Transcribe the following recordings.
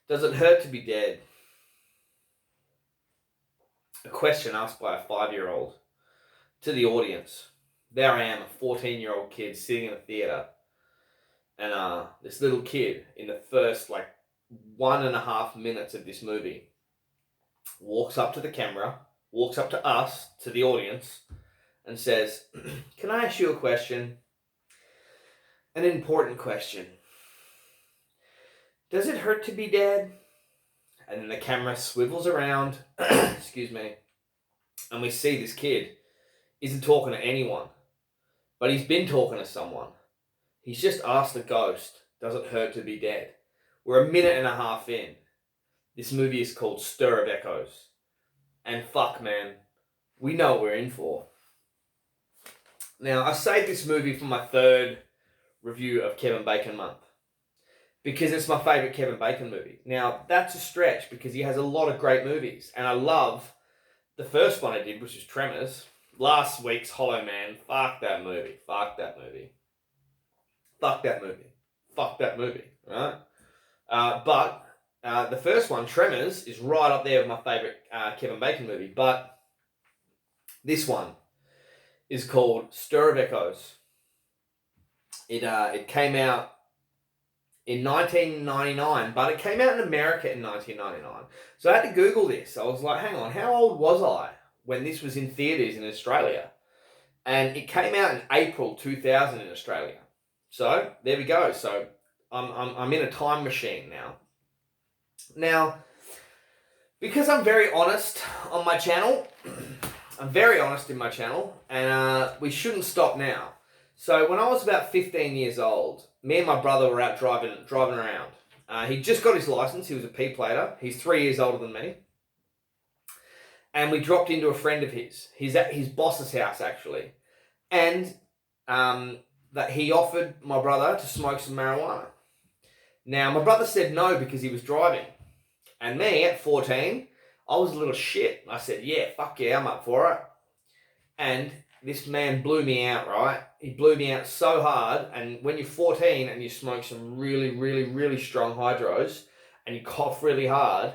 Does it hurt to be dead? A question asked by a 5-year-old to the audience. There I am, a 14-year-old kid sitting in a theatre, and this little kid in the first 1.5 minutes of this movie walks up to the camera, walks up to us, to the audience, and says, "Can I ask you a question? An important question. Does it hurt to be dead?" And then the camera swivels around, excuse me, and we see this kid isn't talking to anyone, but he's been talking to someone. He's just asked the ghost, "Does it hurt to be dead?" We're 1.5 minutes in. This movie is called Stir of Echoes. And fuck, man, we know what we're in for. Now, I saved this movie for my third review of Kevin Bacon Month, because it's my favourite Kevin Bacon movie. Now, that's a stretch because he has a lot of great movies. And I love the first one I did, which was Tremors. Last week's Hollow Man. Fuck that movie. Fuck that movie. Fuck that movie. Fuck that movie. Right? But the first one, Tremors, is right up there with my favourite Kevin Bacon movie. But this one is called Stir of Echoes. It came out in 1999, but it came out in America in 1999. So I had to Google this. I was like, hang on, how old was I when this was in theatres in Australia? And it came out in April 2000 in Australia. So there we go. So I'm in a time machine now. Now, because I'm very honest on my channel, I'm very honest in my channel, and we shouldn't stop now. So when I was about 15 years old, me and my brother were out driving around. He just got his license. He was a P-plater. He's 3 years older than me. And we dropped into a friend of his. He's at his boss's house, actually. And that he offered my brother to smoke some marijuana. Now, my brother said no because he was driving. And me, at 14, I was a little shit. I said, yeah, fuck yeah, I'm up for it. And this man blew me out, right? He blew me out so hard. And when you're 14 and you smoke some really, really, really strong hydros and you cough really hard,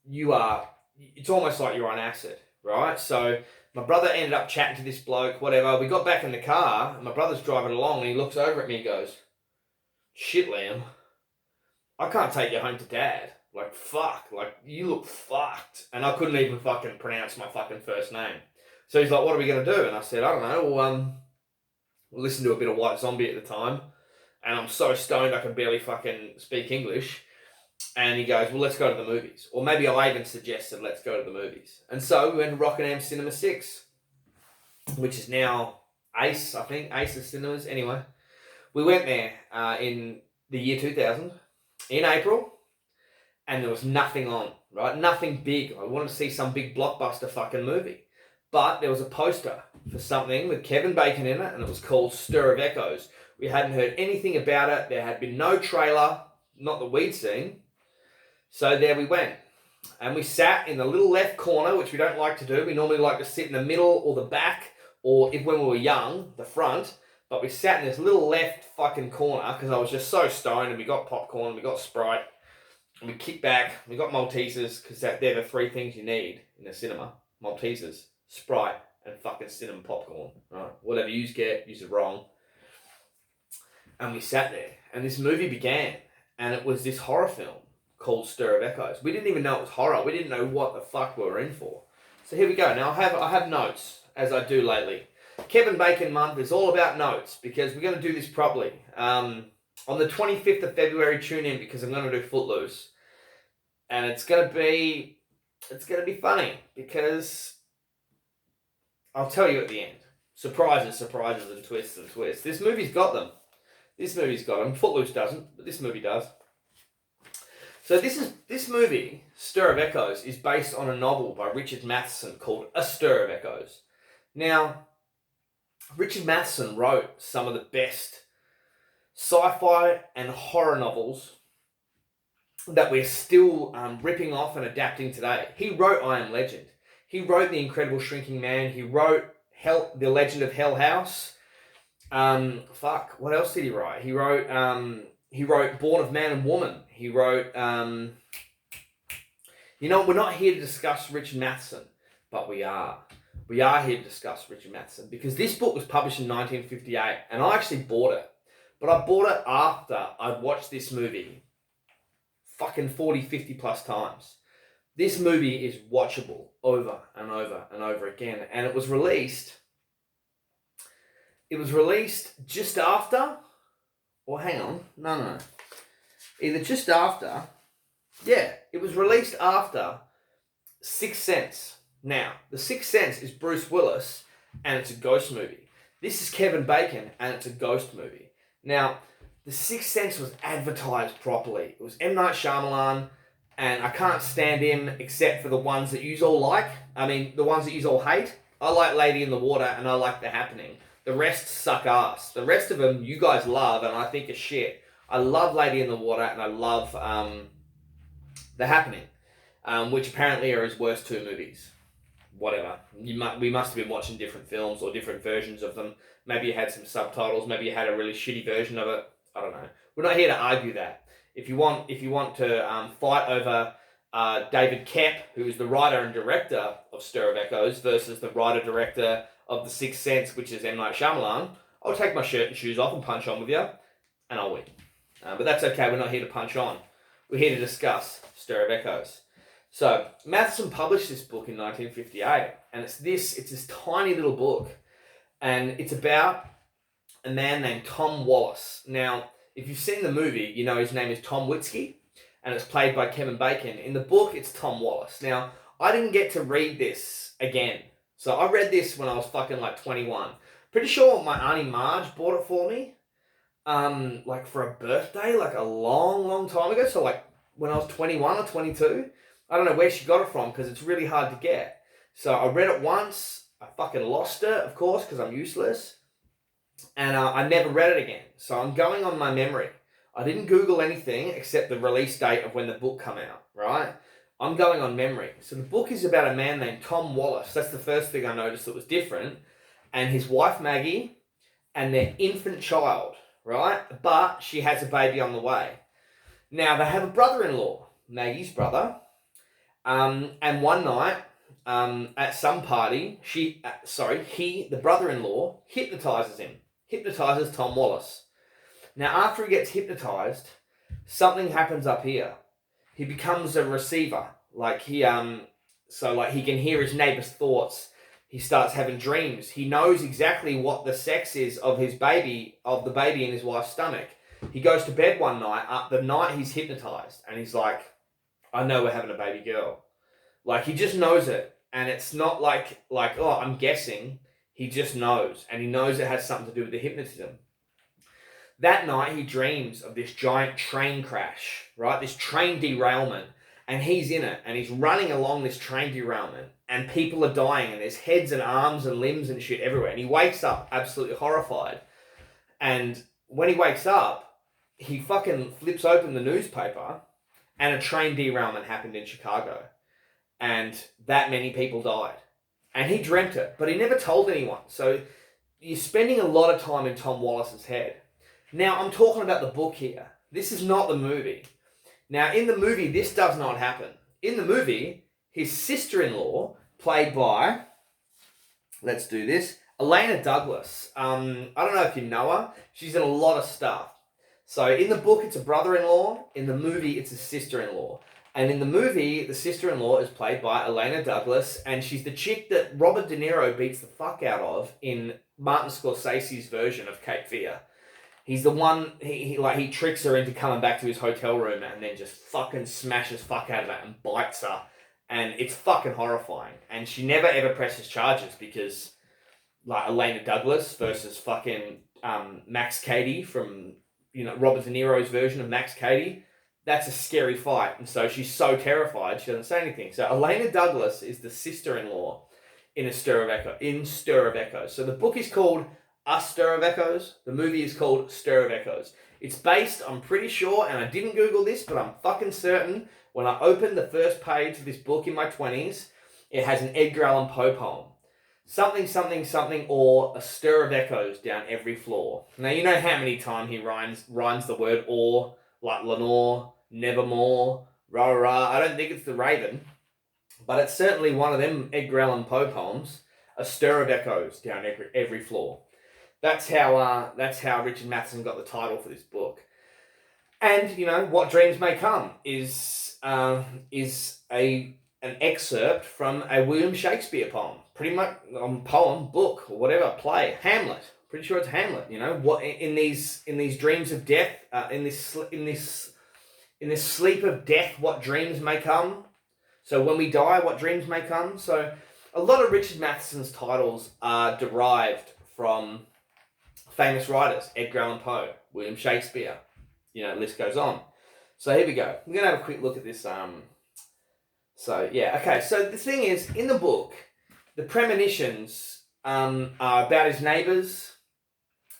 it's almost like you're on acid, right? So my brother ended up chatting to this bloke, whatever. We got back in the car and my brother's driving along and he looks over at me and goes, "Shit, Liam, I can't take you home to Dad. Like, fuck. Like, you look fucked." And I couldn't even fucking pronounce my fucking first name. So he's like, "What are we going to do?" And I said, "I don't know. We'll listen to a bit of White Zombie at the time. And I'm so stoned I can barely fucking speak English." And he goes, "Well, let's go to the movies." Or maybe I even suggested, let's go to the movies. And so we went to Rockingham Cinema 6, which is now Ace, I think. Ace of Cinemas. Anyway, we went there in the year 2000, in April, and there was nothing on, right? Nothing big. I wanted to see some big blockbuster fucking movie. But there was a poster for something with Kevin Bacon in it, and it was called Stir of Echoes. We hadn't heard anything about it. There had been no trailer, not that we'd seen. So there we went. And we sat in the little left corner, which we don't like to do. We normally like to sit in the middle or the back, or if when we were young, the front. But we sat in this little left fucking corner because I was just so stoned, and we got popcorn, we got Sprite, and we kicked back. We got Maltesers because they're the three things you need in a cinema. Maltesers, Sprite, and fucking cinnamon popcorn, right? Whatever you get, use it wrong. And we sat there, and this movie began, and it was this horror film called Stir of Echoes. We didn't even know it was horror. We didn't know what the fuck we were in for. So here we go. Now I have notes, as I do lately. Kevin Bacon Month is all about notes because we're going to do this properly. On the 25th of February, tune in because I'm going to do Footloose, and it's going to be funny because I'll tell you at the end. Surprises, surprises, and twists and twists. This movie's got them. Footloose doesn't, but this movie does. So this movie, Stir of Echoes, is based on a novel by Richard Matheson called A Stir of Echoes. Now, Richard Matheson wrote some of the best sci-fi and horror novels that we're still ripping off and adapting today. He wrote I Am Legend. He wrote The Incredible Shrinking Man. He wrote The Legend of Hell House. What else did he write? He wrote He wrote Born of Man and Woman. He wrote, we're not here to discuss Richard Matheson, but we are. We are here to discuss Richard Matheson because this book was published in 1958 and I actually bought it. But I bought it after I'd watched this movie fucking 40, 50 plus times. This movie is watchable over and over and over again. And it was released just after, or hang on, no. Either just after, it was released after Sixth Sense. Now, The Sixth Sense is Bruce Willis and it's a ghost movie. This is Kevin Bacon and it's a ghost movie. Now, The Sixth Sense was advertised properly. It was M. Night Shyamalan, and I can't stand him except for the ones that you all like. I mean, the ones that you all hate. I like Lady in the Water and I like The Happening. The rest suck ass. The rest of them you guys love and I think are shit. I love Lady in the Water and I love The Happening, which apparently are his worst two movies. Whatever. We must have been watching different films or different versions of them. Maybe you had some subtitles. Maybe you had a really shitty version of it. I don't know. We're not here to argue that. If you want to fight over David Koepp, who is the writer and director of Stir of Echoes, versus the writer-director of The Sixth Sense, which is M. Night Shyamalan, I'll take my shirt and shoes off and punch on with you, and I'll win. But that's okay. We're not here to punch on. We're here to discuss Stir of Echoes. So, Matheson published this book in 1958, and it's this tiny little book, and it's about a man named Tom Wallace. Now, if you've seen the movie, you know his name is Tom Witzke, and it's played by Kevin Bacon. In the book, it's Tom Wallace. Now, I didn't get to read this again. So, I read this when I was fucking like 21. Pretty sure my Auntie Marge bought it for me, like for a birthday, like a long, long time ago. So, like when I was 21 or 22. I don't know where she got it from because it's really hard to get. So I read it once. I fucking lost it, of course, because I'm useless. And I never read it again. So I'm going on my memory. I didn't Google anything except the release date of when the book came out, right? I'm going on memory. So the book is about a man named Tom Wallace. That's the first thing I noticed that was different. And his wife, Maggie, and their infant child, right? But she has a baby on the way. Now, they have a brother-in-law, Maggie's brother. And one night, at some party, he, the brother-in-law, hypnotizes Tom Wallace. Now, after he gets hypnotized, something happens up here. He becomes a receiver. He can hear his neighbor's thoughts. He starts having dreams. He knows exactly what the sex is of the baby in his wife's stomach. He goes to bed one night, the night he's hypnotized, and he's like, I know we're having a baby girl. Like, he just knows it. And it's not like, oh, I'm guessing. He just knows. And he knows it has something to do with the hypnotism. That night, he dreams of this giant train crash, right? This train derailment. And he's in it. And he's running along this train derailment. And people are dying. And there's heads and arms and limbs and shit everywhere. And he wakes up absolutely horrified. And when he wakes up, he fucking flips open the newspaper. And a train derailment happened in Chicago. And that many people died. And he dreamt it, but he never told anyone. So you're spending a lot of time in Tom Wallace's head. Now, I'm talking about the book here. This is not the movie. Now, in the movie, this does not happen. In the movie, his sister-in-law, played by, let's do this, Elena Douglas. I don't know if you know her. She's in a lot of stuff. So in the book, it's a brother-in-law. In the movie, it's a sister-in-law. And in the movie, the sister-in-law is played by Elena Douglas, and she's the chick that Robert De Niro beats the fuck out of in Martin Scorsese's version of Cape Fear. He's the one, he tricks her into coming back to his hotel room and then just fucking smashes fuck out of her and bites her. And it's fucking horrifying. And she never ever presses charges because, like, Elena Douglas versus fucking Max Cady from, Robert De Niro's version of Max Cady. That's a scary fight. And so she's so terrified, she doesn't say anything. So Elena Douglas is the sister-in-law in Stir of Echoes. So the book is called A Stir of Echoes. The movie is called Stir of Echoes. It's based, I'm pretty sure, and I didn't Google this, but I'm fucking certain, when I opened the first page of this book in my 20s, it has an Edgar Allan Poe poem. Something, something, something, or a stir of echoes down every floor. Now, you know how many times he rhymes the word or, like Lenore, Nevermore, rah, rah. I don't think it's the Raven, but it's certainly one of them Edgar Allan Poe poems, a stir of echoes down every floor. That's how Richard Matheson got the title for this book. And what dreams may come is an excerpt from a William Shakespeare poem, pretty much poem, book, or whatever, play, Hamlet. Pretty sure it's Hamlet. What in these dreams of death, in this sleep of death, what dreams may come. So when we die, what dreams may come. So a lot of Richard Matheson's titles are derived from famous writers: Edgar Allan Poe, William Shakespeare. List goes on. So here we go. We're going to have a quick look at this. So the thing is, in the book, the premonitions are about his neighbours.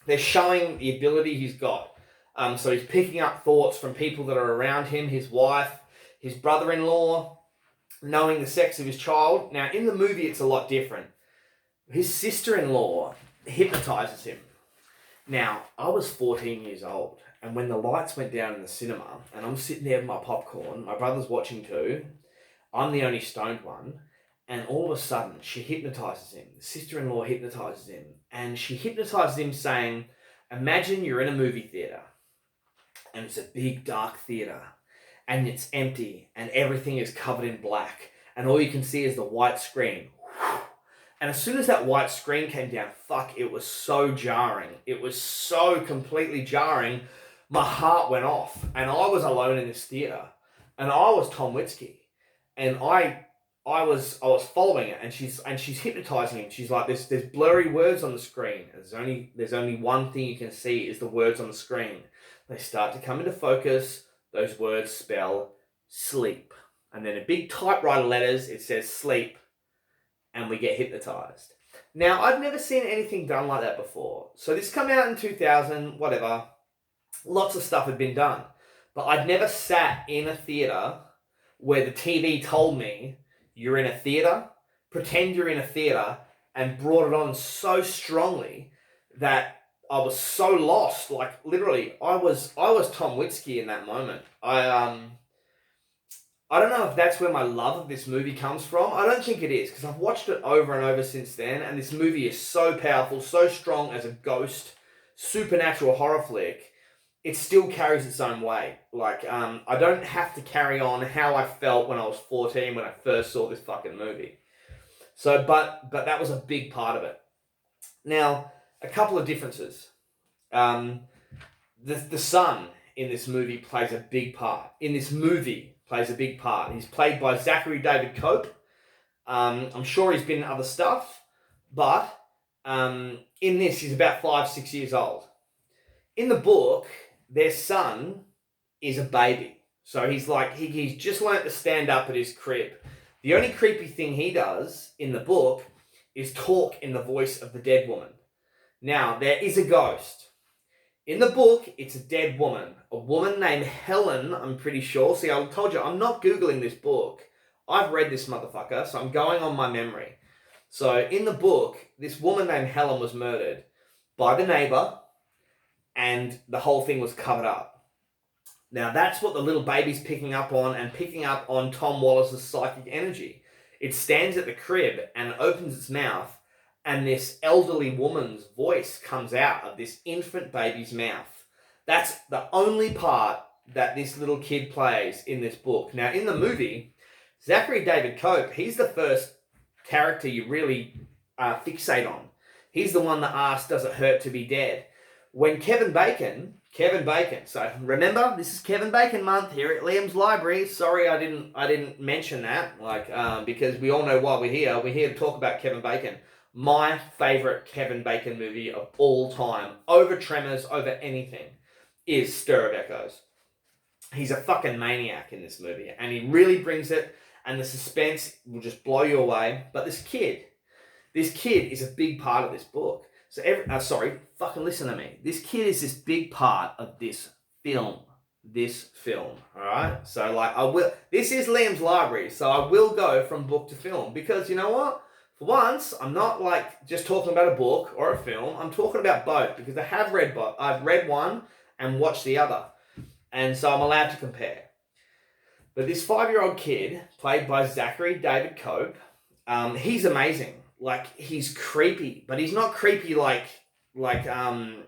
They're showing the ability he's got. So he's picking up thoughts from people that are around him, his wife, his brother-in-law, knowing the sex of his child. Now, in the movie, it's a lot different. His sister-in-law hypnotises him. Now, I was 14 years old, and when the lights went down in the cinema, and I'm sitting there with my popcorn, my brother's watching too, I'm the only stoned one, and all of a sudden, she hypnotises him. The sister-in-law hypnotises him, and she hypnotises him saying, imagine you're in a movie theatre, and it's a big, dark theatre, and it's empty, and everything is covered in black, and all you can see is the white screen. And as soon as that white screen came down, it was so jarring. It was so completely jarring. My heart went off, and I was alone in this theatre, and I was Tom Witzke, and I was following it, and she's hypnotizing him. She's like, there's blurry words on the screen. There's only one thing you can see is the words on the screen. They start to come into focus. Those words spell sleep, and then in big typewriter letters it says sleep. And we get hypnotized. Now, I've never seen anything done like that before. So this came out in 2000, whatever. Lots of stuff had been done. But I'd never sat in a theatre where the TV told me, you're in a theatre, pretend you're in a theatre, and brought it on so strongly that I was so lost. Like, literally, I was Tom Witzke in that moment. I don't know if that's where my love of this movie comes from. I don't think it is, because I've watched it over and over since then, and this movie is so powerful, so strong as a ghost, supernatural horror flick. It still carries its own weight. Like, I don't have to carry on how I felt when I was 14 when I first saw this fucking movie. So, but that was a big part of it. Now, a couple of differences. The son in this movie plays a big part. He's played by Zachary David Cope. I'm sure he's been in other stuff, but in this, he's about 5-6 years old. In the book, their son is a baby. So he's like, he's just learnt to stand up at his crib. The only creepy thing he does in the book is talk in the voice of the dead woman. Now, there is a ghost. In the book, it's a dead woman. A woman named Helen, I'm pretty sure. See, I told you, I'm not Googling this book. I've read this motherfucker, so I'm going on my memory. So, in the book, this woman named Helen was murdered by the neighbour, and the whole thing was covered up. Now, that's what the little baby's picking up on Tom Wallace's psychic energy. It stands at the crib, and it opens its mouth, and this elderly woman's voice comes out of this infant baby's mouth. That's the only part that this little kid plays in this book. Now, in the movie, Zachary David Cope, he's the first character you really fixate on. He's the one that asks, does it hurt to be dead? When Kevin Bacon, so remember, this is Kevin Bacon month here at Liam's Library. Sorry I didn't mention that, because we all know why we're here. We're here to talk about Kevin Bacon. My favourite Kevin Bacon movie of all time, over Tremors, over anything, is Stir of Echoes. He's a fucking maniac in this movie, and he really brings it, and the suspense will just blow you away. But this kid is a big part of this book. So fucking listen to me. This kid is this big part of this film, alright? So this is Liam's Library, so I will go from book to film, because you know what? For once, I'm not like just talking about a book or a film. I'm talking about both because I have read both. I've read one and watched the other. And so I'm allowed to compare. But this 5-year-old kid, played by Zachary David Cope, he's amazing. Like, he's creepy, but he's not creepy like the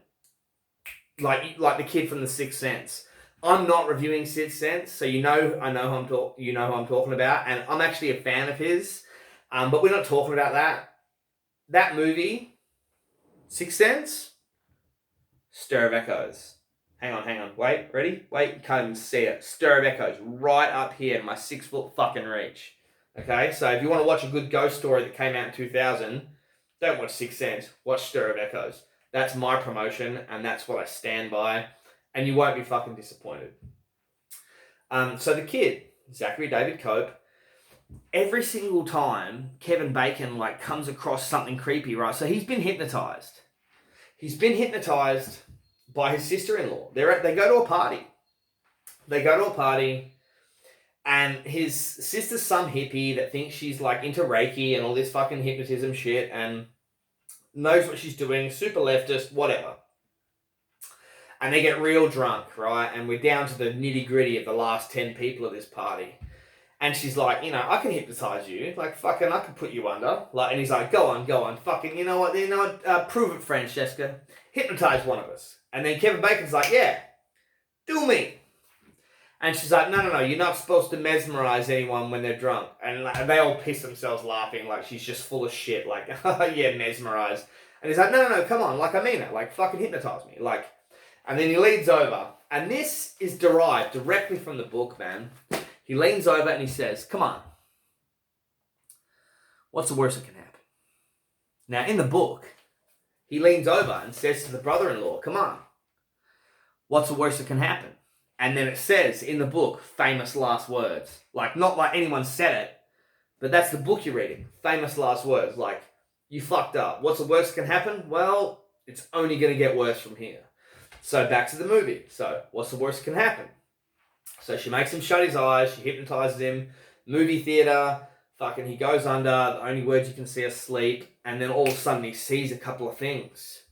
kid from The Sixth Sense. I'm not reviewing Sixth Sense, so you know who I'm talking about, and I'm actually a fan of his. But we're not talking about that. That movie, Sixth Sense, Stir of Echoes. Hang on. Wait, ready? Wait, you can't even see it. Stir of Echoes, right up here in my 6-foot fucking reach. Okay, so if you want to watch a good ghost story that came out in 2000, don't watch Sixth Sense, watch Stir of Echoes. That's my promotion, and that's what I stand by, and you won't be fucking disappointed. So the kid, Zachary David Cope, every single time Kevin Bacon like comes across something creepy, right? So he's been hypnotized. He's been hypnotized by his sister-in-law. They go to a party. And his sister's some hippie that thinks she's like into Reiki and all this fucking hypnotism shit and knows what she's doing, super leftist, whatever. And they get real drunk, right? And we're down to the nitty-gritty of the last 10 people at this party. And she's like, I can hypnotize you. Like, fucking, I can put you under. Like, and he's like, go on. Fucking, you know what? Prove it, Francesca. Hypnotize one of us. And then Kevin Bacon's like, yeah, do me. And she's like, no, you're not supposed to mesmerize anyone when they're drunk. And they all piss themselves laughing like she's just full of shit. Like, yeah, mesmerize. And he's like, no, come on. Like, I mean it. Like, fucking hypnotize me. Like, and then he leans over. And this is derived directly from the book, man. He leans over and he says, come on. What's the worst that can happen? Now, in the book, he leans over and says to the brother-in-law, come on. What's the worst that can happen? And then it says in the book, famous last words. Like, not like anyone said it, but that's the book you're reading. Famous last words. Like, you fucked up. What's the worst that can happen? Well, it's only going to get worse from here. So back to the movie. So what's the worst that can happen? So she makes him shut his eyes. She hypnotizes him. Movie theater. Fucking he goes under. The only words you can see are sleep. And then all of a sudden he sees a couple of things.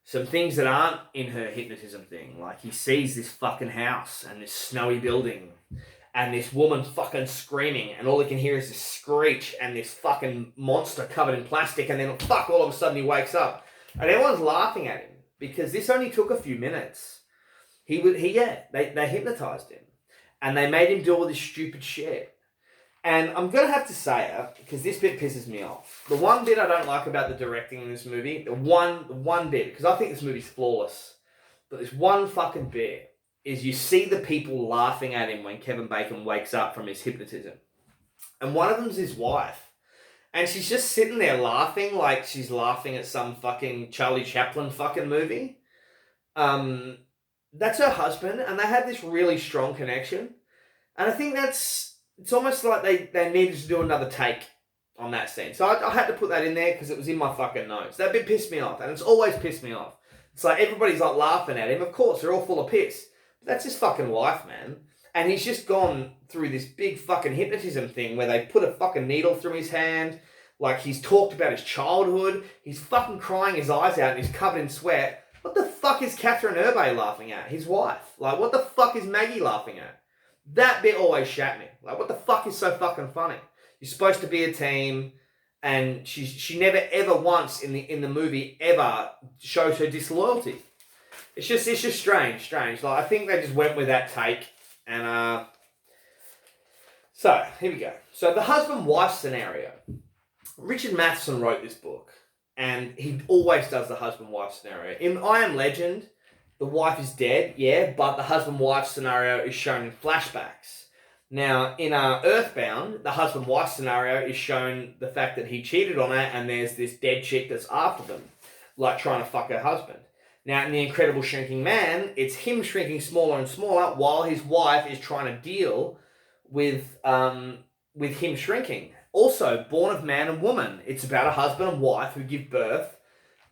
Some things that aren't in her hypnotism thing. Like he sees this fucking house and this snowy building and this woman fucking screaming and all he can hear is this screech and this fucking monster covered in plastic and then all of a sudden he wakes up and everyone's laughing at him because this only took a few minutes. They hypnotized him and they made him do all this stupid shit. And I'm going to have to say it, because this bit pisses me off. The one bit I don't like about the directing in this movie, the one bit, because I think this movie's flawless, but this one fucking bit is you see the people laughing at him when Kevin Bacon wakes up from his hypnotism. And one of them's his wife. And she's just sitting there laughing like she's laughing at some fucking Charlie Chaplin fucking movie. That's her husband, and they had this really strong connection. And I think it's almost like they needed to do another take on that scene. So I had to put that in there because it was in my fucking notes. That bit pissed me off, and it's always pissed me off. It's like everybody's like laughing at him. Of course, they're all full of piss. But that's his fucking wife, man. And he's just gone through this big fucking hypnotism thing where they put a fucking needle through his hand. Like, he's talked about his childhood. He's fucking crying his eyes out and he's covered in sweat. What the fuck is Catherine Herbe laughing at? His wife. Like, what the fuck is Maggie laughing at? That bit always shat me. Like, what the fuck is so fucking funny? You're supposed to be a team, and she never ever once in the movie ever shows her disloyalty. It's just strange. Like, I think they just went with that take, and so here we go. So the husband-wife scenario. Richard Matheson wrote this book, and he always does the husband-wife scenario. In I Am Legend, the wife is dead, yeah, but the husband-wife scenario is shown in flashbacks. Now, in Earthbound, the husband-wife scenario is shown the fact that he cheated on her and there's this dead chick that's after them, like trying to fuck her husband. Now, in The Incredible Shrinking Man, it's him shrinking smaller and smaller while his wife is trying to deal with him shrinking. Also, Born of Man and Woman, it's about a husband and wife who give birth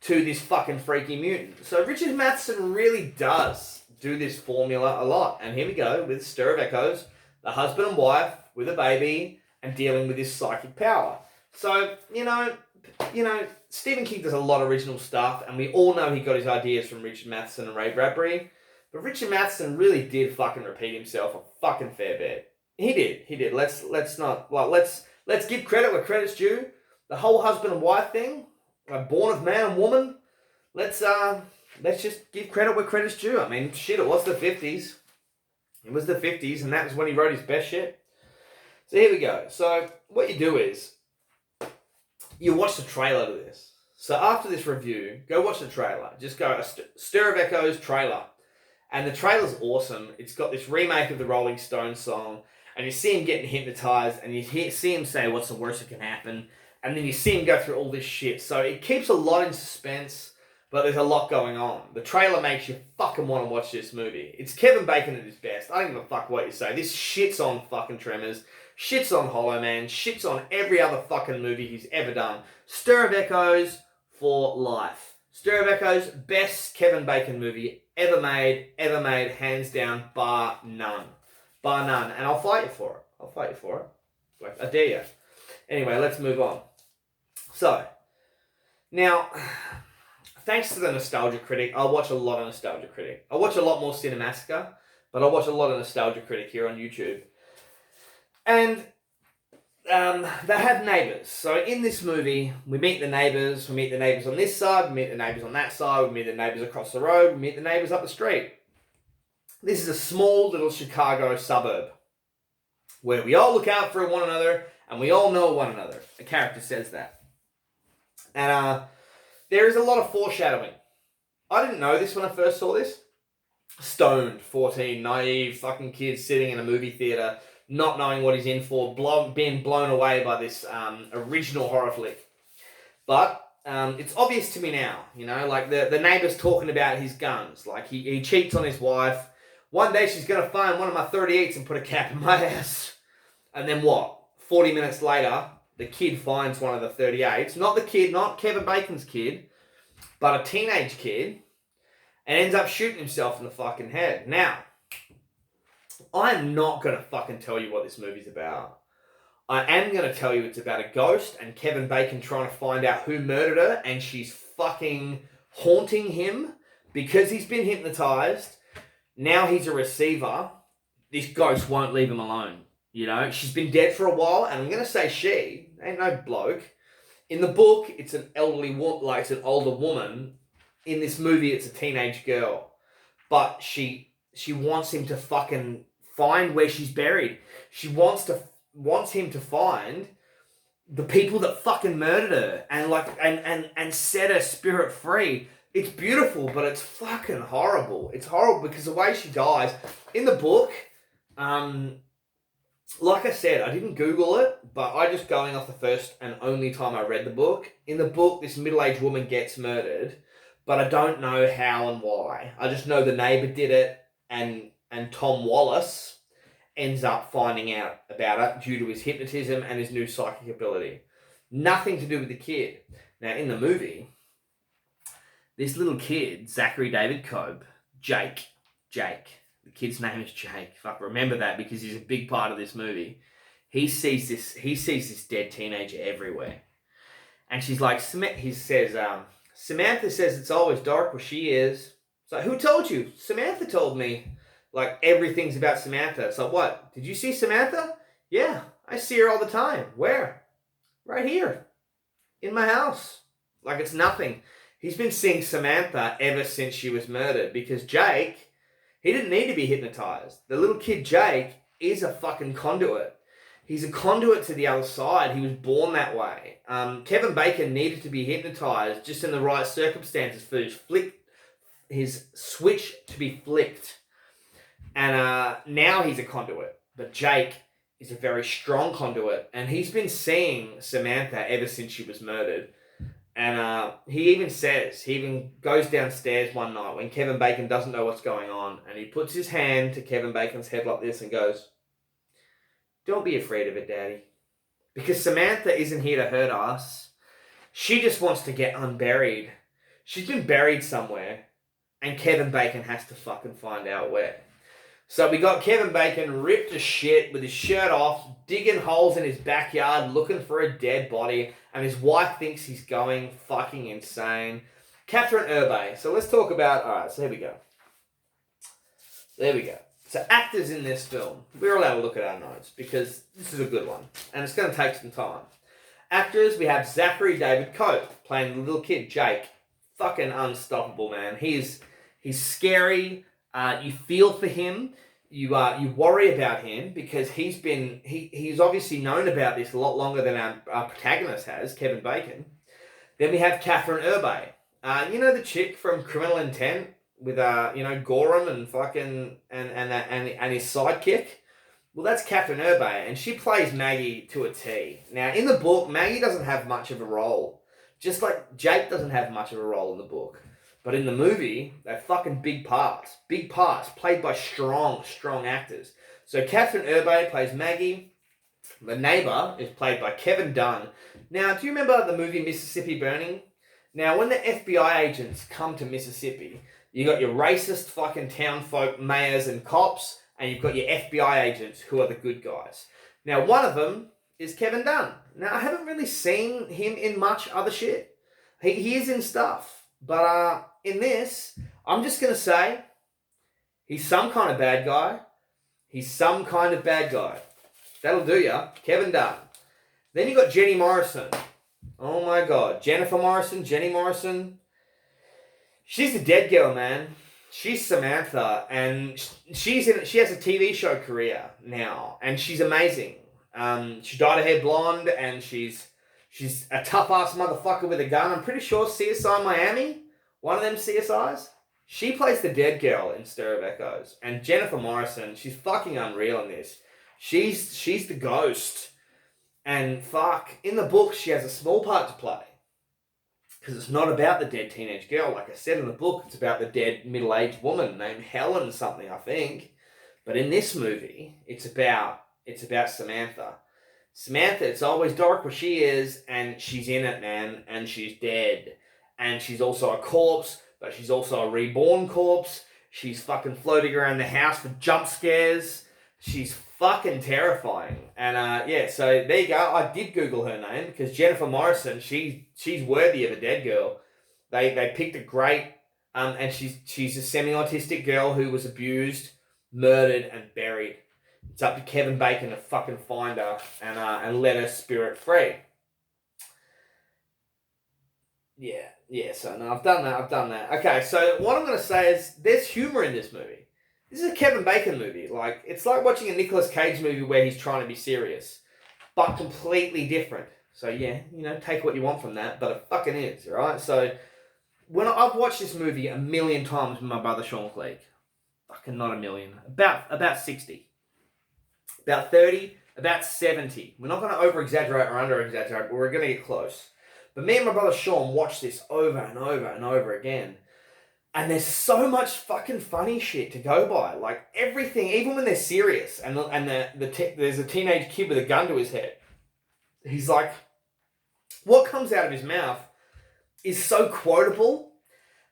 to this fucking freaky mutant. So Richard Matheson really does do this formula a lot. And here we go with Stir of Echoes, the husband and wife with a baby and dealing with this psychic power. So, Stephen King does a lot of original stuff, and we all know he got his ideas from Richard Matheson and Ray Bradbury. But Richard Matheson really did fucking repeat himself a fucking fair bit. He did. Let's give credit where credit's due. The whole husband and wife thing, born of man and woman. Let's just give credit where credit's due. I mean, shit, it was the 50s. It was the 50s, and that was when he wrote his best shit. So here we go. So what you do is, you watch the trailer to this. So after this review, go watch the trailer. Just go, Stir of Echoes trailer. And the trailer's awesome. It's got this remake of the Rolling Stones song, and you see him getting hypnotized, and you see him say, what's the worst that can happen? And then you see him go through all this shit. So it keeps a lot in suspense, but there's a lot going on. The trailer makes you fucking want to watch this movie. It's Kevin Bacon at his best. I don't give a fuck what you say. This shits on fucking Tremors, shits on Hollow Man, shits on every other fucking movie he's ever done. Stir of Echoes for life. Stir of Echoes, best Kevin Bacon movie ever made, hands down, bar none. Bar none. And I'll fight you for it. Like, I dare you. Anyway, let's move on. So, now, thanks to the Nostalgia Critic, I watch a lot of Nostalgia Critic. I watch a lot more Cinemassacre, but I watch a lot of Nostalgia Critic here on YouTube. And they have neighbours. So in this movie, we meet the neighbours. We meet the neighbours on this side. We meet the neighbours on that side. We meet the neighbours across the road. We meet the neighbours up the street. This is a small little Chicago suburb where we all look out for one another and we all know one another. The character says that. And there is a lot of foreshadowing. I didn't know this when I first saw this. Stoned, 14, naive fucking kid sitting in a movie theatre, not knowing what he's in for, being blown away by this original horror flick. But it's obvious to me now, like the neighbour's talking about his guns. Like he cheats on his wife. One day she's going to find one of my 38s and put a cap in my ass. And then what? 40 minutes later, the kid finds one of the 38s. Not the kid, not Kevin Bacon's kid, but a teenage kid. And ends up shooting himself in the fucking head. Now, I'm not going to fucking tell you what this movie's about. I am going to tell you it's about a ghost and Kevin Bacon trying to find out who murdered her, and she's fucking haunting him because he's been hypnotized. Now he's a receiver. This ghost won't leave him alone. She's been dead for a while, and I'm going to say she, ain't no bloke. In the book, it's an elderly woman, like it's an older woman. In this movie, it's a teenage girl. But she wants him to fucking find where she's buried. She wants him to find the people that fucking murdered her and set her spirit free. It's beautiful, but it's fucking horrible. It's horrible because the way she dies in the book, like I said, I didn't Google it, but I just going off the first and only time I read the book. In the book, this middle-aged woman gets murdered, but I don't know how and why. I just know the neighbour did it, and Tom Wallace ends up finding out about it due to his hypnotism and his new psychic ability. Nothing to do with the kid. Now, in the movie, this little kid, Zachary David Cope, Jake, the kid's name is Jake. Fuck, remember that because he's a big part of this movie. He sees this dead teenager everywhere. And she's like, he says, Samantha says it's always dark where she is. It's like, who told you? Samantha told me. Like, everything's about Samantha. It's like, what? Did you see Samantha? Yeah, I see her all the time. Where? Right here. In my house. Like, it's nothing. He's been seeing Samantha ever since she was murdered because Jake, he didn't need to be hypnotized. The little kid Jake is a fucking conduit. He's a conduit to the other side. He was born that way. Kevin Bacon needed to be hypnotized just in the right circumstances for his switch to be flicked. And now he's a conduit. But Jake is a very strong conduit. And he's been seeing Samantha ever since she was murdered. And he even goes downstairs one night when Kevin Bacon doesn't know what's going on. And he puts his hand to Kevin Bacon's head like this and goes, "Don't be afraid of it, Daddy. Because Samantha isn't here to hurt us. She just wants to get unburied. She's been buried somewhere. And Kevin Bacon has to fucking find out where." So we got Kevin Bacon ripped to shit with his shirt off, digging holes in his backyard, looking for a dead body, and his wife thinks he's going fucking insane. Catherine Urbe. So let's talk about... Alright, so here we go. There we go. So actors in this film. We're allowed to look at our notes because this is a good one. And it's going to take some time. Actors, we have Zachary David Cope playing the little kid, Jake. Fucking unstoppable, man. He's scary. You feel for him. You worry about him because he's obviously known about this a lot longer than our protagonist has, Kevin Bacon. Then we have Catherine Urbe. You know the chick from Criminal Intent with Gorham and fucking and his sidekick? Well, that's Catherine Urbe, and she plays Maggie to a T. Now, in the book, Maggie doesn't have much of a role. Just like Jake doesn't have much of a role in the book. But in the movie, they're fucking big parts. Big parts, played by strong actors. So Catherine Urbe plays Maggie. The neighbor is played by Kevin Dunn. Now, do you remember the movie Mississippi Burning? Now, when the FBI agents come to Mississippi, you got your racist fucking townfolk, mayors and cops, and you've got your FBI agents who are the good guys. Now, one of them is Kevin Dunn. Now, I haven't really seen him in much other shit. He is in stuff. But in this, I'm just going to say, he's some kind of bad guy. He's some kind of bad guy. That'll do ya. Kevin Dunn. Then you got Jenny Morrison. Oh my God. Jennifer Morrison, Jenny Morrison. She's a dead girl, man. She's Samantha, and she has a TV show career now, and she's amazing. She dyed her hair blonde, and she's a tough-ass motherfucker with a gun. I'm pretty sure CSI Miami, one of them CSIs, she plays the dead girl in Stir of Echoes. And Jennifer Morrison, she's fucking unreal in this. She's the ghost. And fuck, in the book, she has a small part to play. Because it's not about the dead teenage girl. Like I said in the book, it's about the dead middle-aged woman named Helen something, I think. But in this movie, it's about Samantha. Samantha, it's always dark where she is, and she's in it, man, and she's dead. And she's also a corpse, but she's also a reborn corpse. She's fucking floating around the house for jump scares. She's fucking terrifying. And so there you go. I did Google her name because Jennifer Morrison, she's worthy of a dead girl. They picked a great, and she's a semi-autistic girl who was abused, murdered, and buried. It's up to Kevin Bacon to fucking find her and let her spirit free. Yeah, so no, I've done that. Okay, so what I'm going to say is there's humor in this movie. This is a Kevin Bacon movie. Like, it's like watching a Nicolas Cage movie where he's trying to be serious, but completely different. So yeah, take what you want from that, but it fucking is, right? So when I've watched this movie a million times with my brother Sean Cleak, fucking not a million, about 60. About 30, about 70. We're not going to over-exaggerate or under-exaggerate, but we're going to get close. But me and my brother Sean watched this over and over and over again. And there's so much fucking funny shit to go by. Like, everything, even when they're serious, and there's a teenage kid with a gun to his head. He's like, what comes out of his mouth is so quotable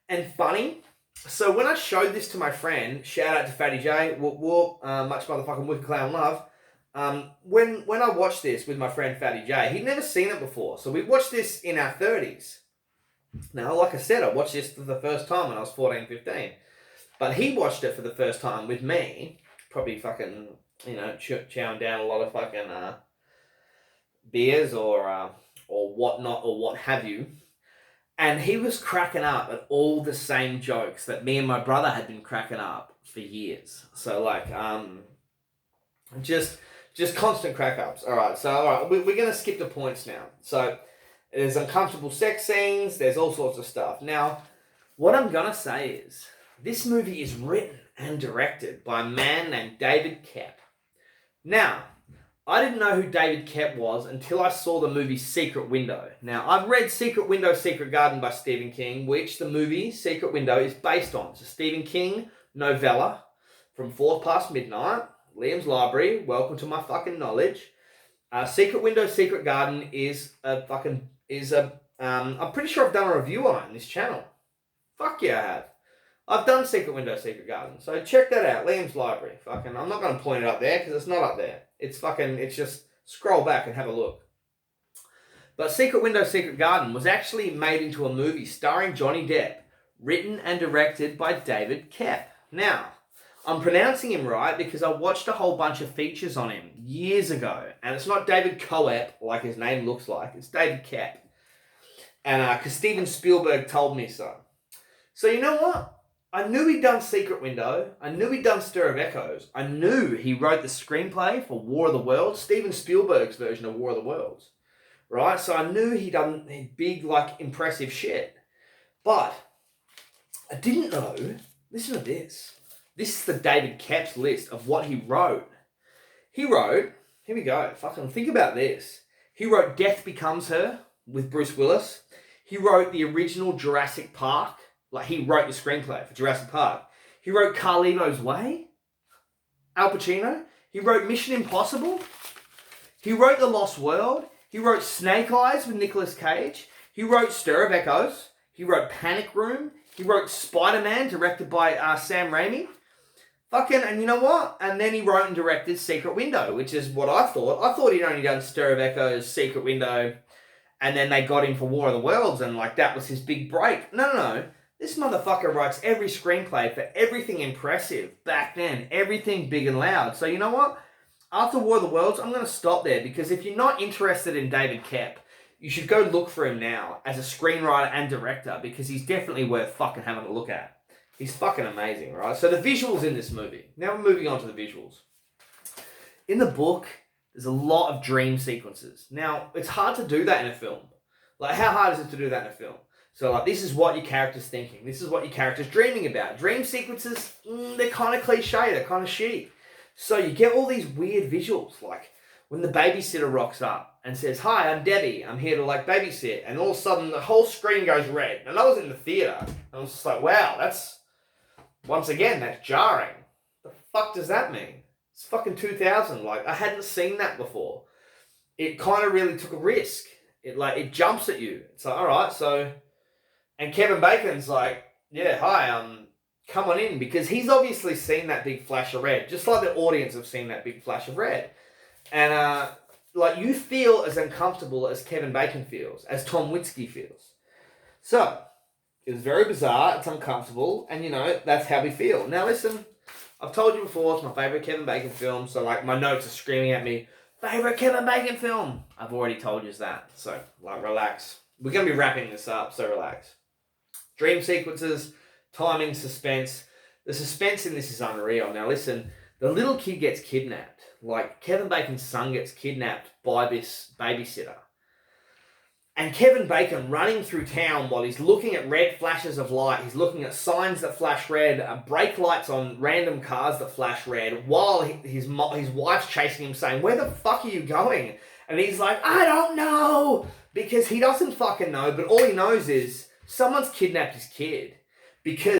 and funny. So when I showed this to my friend, shout out to Fatty J, much motherfucking wicked clown love. When I watched this with my friend Fatty J, he'd never seen it before. So we watched this in our 30s. Now, like I said, I watched this for the first time when I was 14, 15. But he watched it for the first time with me, probably fucking, chowing down a lot of fucking beers or whatnot or what have you. And he was cracking up at all the same jokes that me and my brother had been cracking up for years. So, like, just constant crack-ups. All right, we're going to skip the points now. So, there's uncomfortable sex scenes. There's all sorts of stuff. Now, what I'm going to say is, this movie is written and directed by a man named David Koepp. Now, I didn't know who David Koepp was until I saw the movie Secret Window. Now, I've read Secret Window, Secret Garden by Stephen King, which the movie Secret Window is based on. It's a Stephen King novella from 4 Past Midnight, Liam's Library, welcome to my fucking knowledge. Secret Window, Secret Garden I'm pretty sure I've done a review on it in this channel. Fuck yeah, I have. I've done Secret Window, Secret Garden. So check that out. Liam's Library. Fucking, I'm not going to point it up there because it's not up there. It's just scroll back and have a look. But Secret Window, Secret Garden was actually made into a movie starring Johnny Depp, written and directed by David Koepp. Now, I'm pronouncing him right because I watched a whole bunch of features on him years ago. And it's not David Koepp like his name looks like. It's David Koepp. And because Steven Spielberg told me so. So you know what? I knew he'd done Secret Window. I knew he'd done Stir of Echoes. I knew he wrote the screenplay for War of the Worlds, Steven Spielberg's version of War of the Worlds. Right? So I knew he'd done big, like, impressive shit. But I didn't know, listen to this. This is the David Koepp's list of what he wrote. He wrote, here we go, fucking think about this. He wrote Death Becomes Her with Bruce Willis. He wrote the original Jurassic Park. Like, he wrote the screenplay for Jurassic Park. He wrote Carlito's Way. Al Pacino. He wrote Mission Impossible. He wrote The Lost World. He wrote Snake Eyes with Nicolas Cage. He wrote Stir of Echoes. He wrote Panic Room. He wrote Spider-Man, directed by Sam Raimi. Fucking, and you know what? And then he wrote and directed Secret Window, which is what I thought. I thought he'd only done Stir of Echoes, Secret Window, and then they got him for War of the Worlds, and like that was his big break. No. This motherfucker writes every screenplay for everything impressive back then. Everything big and loud. So you know what? After War of the Worlds, I'm going to stop there because if you're not interested in David Koepp, you should go look for him now as a screenwriter and director because he's definitely worth fucking having a look at. He's fucking amazing, right? So the visuals in this movie. Now we're moving on to the visuals. In the book, there's a lot of dream sequences. Now, it's hard to do that in a film. Like, how hard is it to do that in a film? So, like, this is what your character's thinking. This is what your character's dreaming about. Dream sequences, they're kind of cliche. They're kind of shitty. So you get all these weird visuals, like when the babysitter rocks up and says, "Hi, I'm Debbie. I'm here to, like, babysit." And all of a sudden, the whole screen goes red. And I was in the theater. I was just like, wow, that's, once again, that's jarring. The fuck does that mean? It's fucking 2000. Like, I hadn't seen that before. It kind of really took a risk. It jumps at you. It's like, all right, so... And Kevin Bacon's like, yeah, hi, come on in, because he's obviously seen that big flash of red, just like the audience have seen that big flash of red. And, like, you feel as uncomfortable as Kevin Bacon feels, as Tom Witzke feels. So, it was very bizarre, it's uncomfortable, and, you know, that's how we feel. Now, listen, I've told you before, it's my favourite Kevin Bacon film, so, like, my notes are screaming at me, favourite Kevin Bacon film! I've already told you that, so, like, relax. We're going to be wrapping this up, so relax. Dream sequences, timing, suspense. The suspense in this is unreal. Now listen, the little kid gets kidnapped. Like, Kevin Bacon's son gets kidnapped by this babysitter. And Kevin Bacon running through town while he's looking at red flashes of light. He's looking at signs that flash red, brake lights on random cars that flash red, while his wife's chasing him saying, "Where the fuck are you going?" And he's like, "I don't know." Because he doesn't fucking know, but all he knows is someone's kidnapped his kid because